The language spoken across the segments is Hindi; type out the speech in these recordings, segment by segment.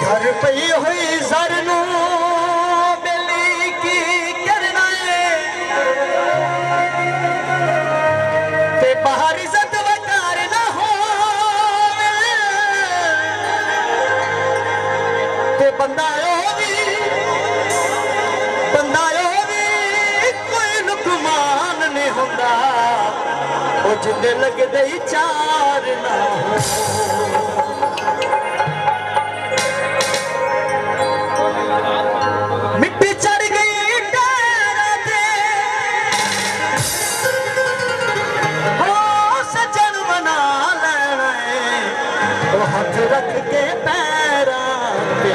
घर पई हुई सर नू बेली की करना है ते बाहर इज्जत वकार ना हो ते बंदा कोई लुकमान नहीं होंदा वो जिंदे लगदे चार ना हो। हाथ रख के पैरा पे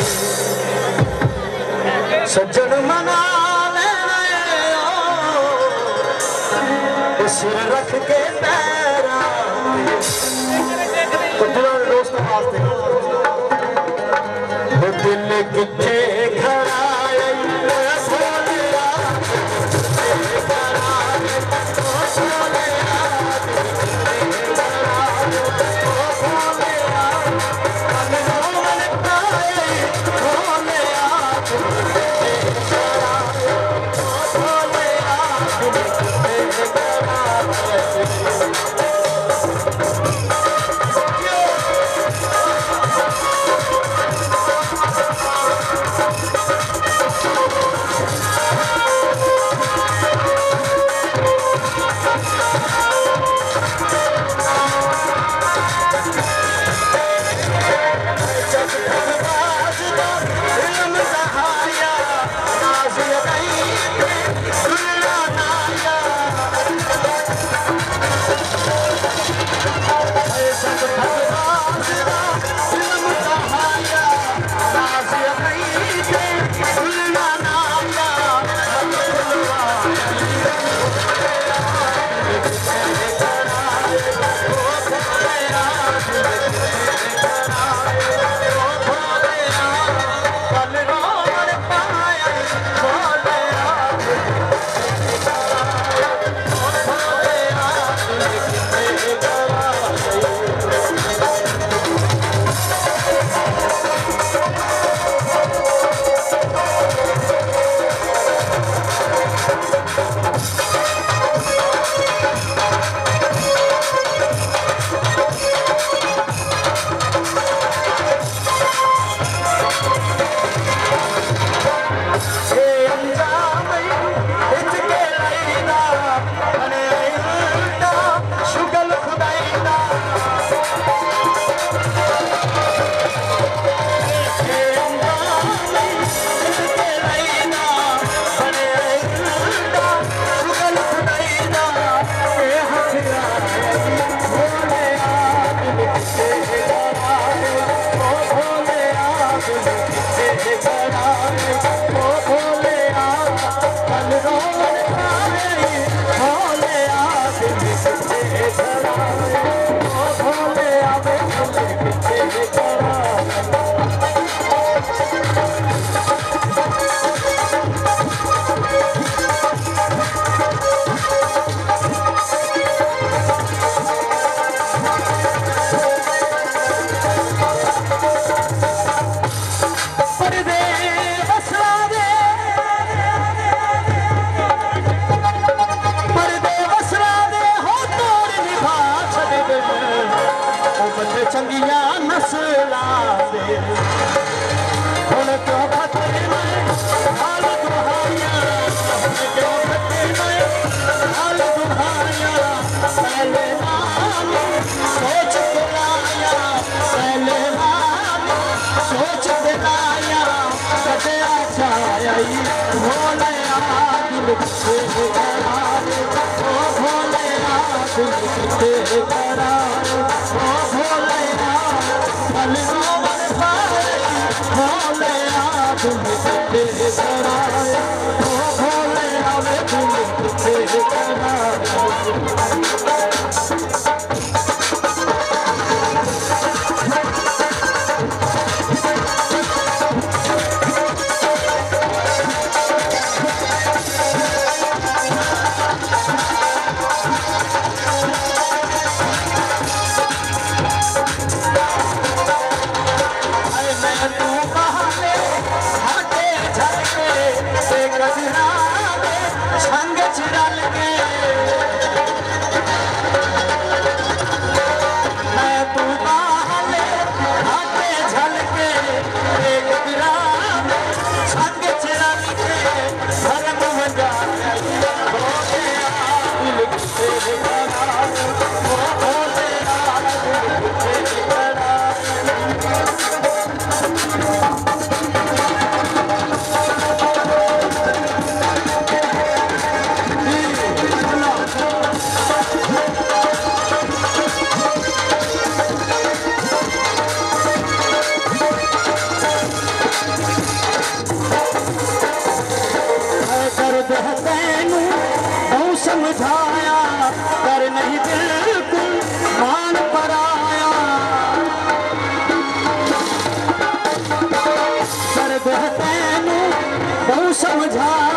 सज्जन मना ले सिर रख के पैरा पे। तो दोस्तों वास्ते वो दिल किथे खड़ा सोच दिलाया कदया छाई भोलया दिल किथे करार ओ भोलया दिल किथे करार ओ भोलया पल रोवन पाई भोलया दिल किथे करार ओ भोलया वे दिल किथे करार समझाया कर नहीं बिल्कुल मान पर आया कर तैनू बहु समझाया